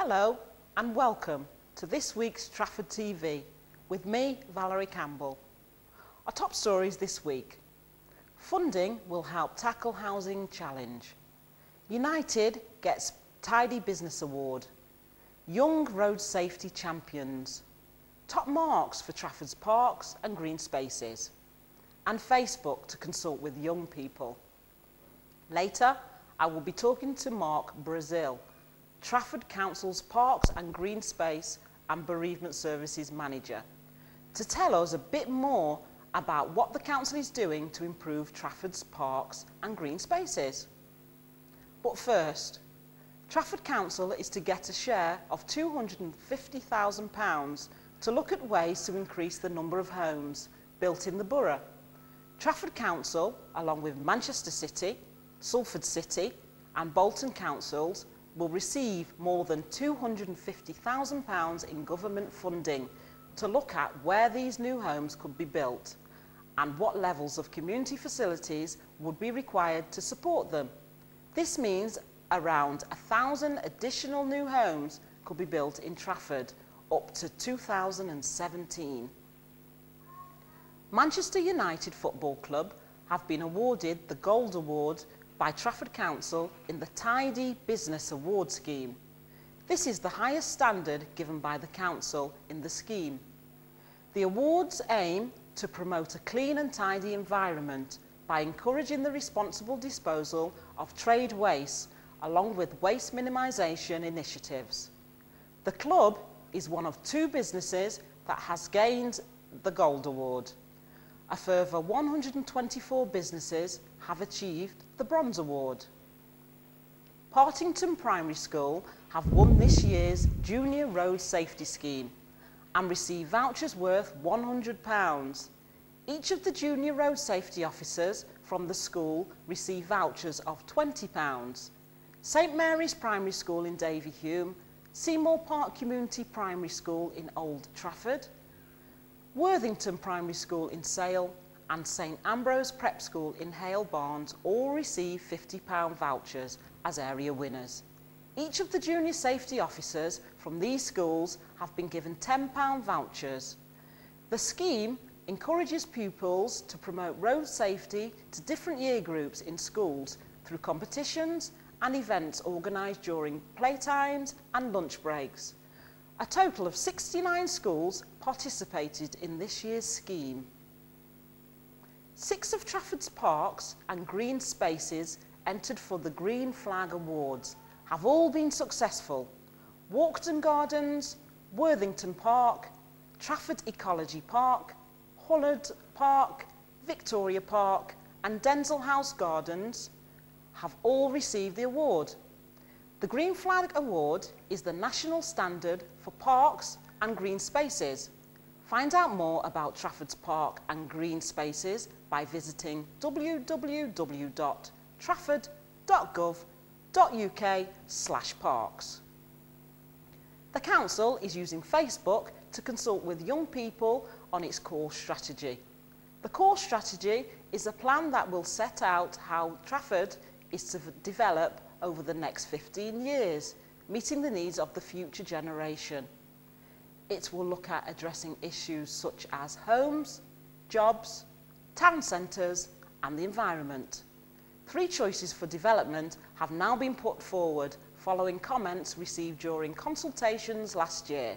Hello and welcome to this week's Trafford TV with me, Valerie Campbell. Our top stories this week. Funding will help tackle housing challenge. United gets Tidy Business Award. Young road safety champions. Top marks for Trafford's parks and green spaces. And Facebook to consult with young people. Later, I will be talking to Mark Brazil, Trafford Council's Parks and Green Space and Bereavement Services Manager, to tell us a bit more about what the council is doing to improve Trafford's parks and green spaces. But first, Trafford Council is to get a share of £250,000 to look at ways to increase the number of homes built in the borough. Trafford Council, along with Manchester City, Salford City and Bolton councils, will receive more than £250,000 in government funding to look at where these new homes could be built and what levels of community facilities would be required to support them. This means around 1,000 additional new homes could be built in Trafford up to 2017. Manchester United Football Club have been awarded the Gold Award by Trafford Council in the Tidy Business Award scheme. This is the highest standard given by the council in the scheme. The awards aim to promote a clean and tidy environment by encouraging the responsible disposal of trade waste along with waste minimisation initiatives. The club is one of 2 businesses that has gained the Gold Award. A further 124 businesses have achieved the Bronze Award. Partington Primary School have won this year's Junior Road Safety Scheme and received vouchers worth £100. Each of the junior road safety officers from the school receive vouchers of £20. St Mary's Primary School in Davyhulme, Seymour Park Community Primary School in Old Trafford, Worthington Primary School in Sale and St Ambrose Prep School in Hale Barnes all receive £50 vouchers as area winners. Each of the junior safety officers from these schools have been given £10 vouchers. The scheme encourages pupils to promote road safety to different year groups in schools through competitions and events organised during playtimes and lunch breaks. A total of 69 schools participated in this year's scheme. 6 of Trafford's parks and green spaces entered for the Green Flag Awards have all been successful. Walkden Gardens, Worthington Park, Trafford Ecology Park, Hullard Park, Victoria Park and Denzil House Gardens have all received the award. The Green Flag Award is the national standard for parks and green spaces. Find out more about Trafford's park and green spaces by visiting www.trafford.gov.uk/parks. The council is using Facebook to consult with young people on its core strategy. The core strategy is a plan that will set out how Trafford is to develop over the next 15 years, meeting the needs of the future generation. It will look at addressing issues such as homes, jobs, town centres and the environment. 3 choices for development have now been put forward following comments received during consultations last year.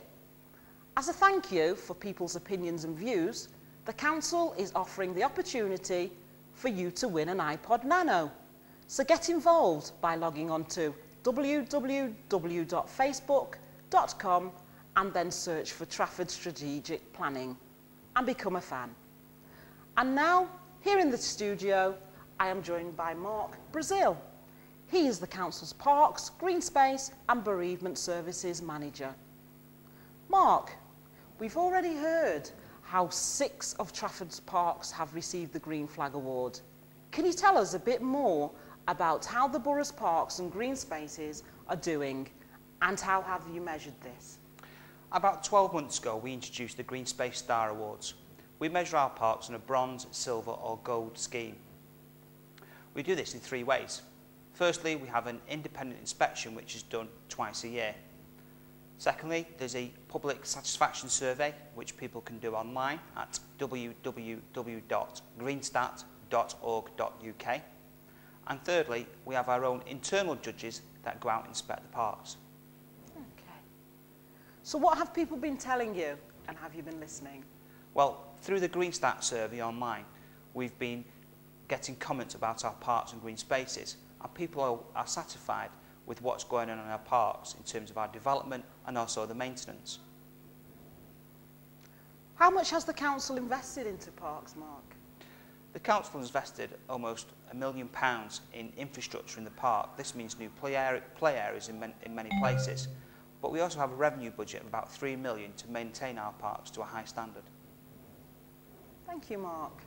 As a thank you for people's opinions and views, the council is offering the opportunity for you to win an iPod Nano. So get involved by logging on to www.facebook.com and then search for Trafford Strategic Planning and become a fan. And now, here in the studio, I am joined by Mark Brazil. He is the council's Parks, Green Space and Bereavement Services Manager. Mark, we've already heard how 6 of Trafford's parks have received the Green Flag Award. Can you tell us a bit more about how the borough's parks and green spaces are doing and how have you measured this? About 12 months ago, we introduced the Greenspace Star Awards. We measure our parks on a bronze, silver or gold scheme. We do this in 3 ways. Firstly, we have an independent inspection which is done twice a year. Secondly, there's a public satisfaction survey which people can do online at www.greenstat.org.uk. And thirdly, we have our own internal judges that go out and inspect the parks. Okay. So what have people been telling you, and have you been listening? Well, through the Greenstat survey online, we've been getting comments about our parks and green spaces, and people are satisfied with what's going on in our parks in terms of our development and also the maintenance. How much has the council invested into parks, Mark? The council has invested almost £1 million in infrastructure in the park. This means new play areas in many places. But we also have a revenue budget of about £3 million to maintain our parks to a high standard. Thank you, Mark.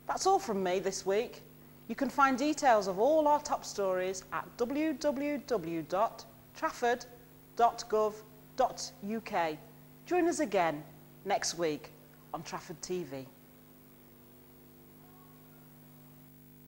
That's all from me this week. You can find details of all our top stories at www.trafford.gov.uk. Join us again next week on Trafford TV.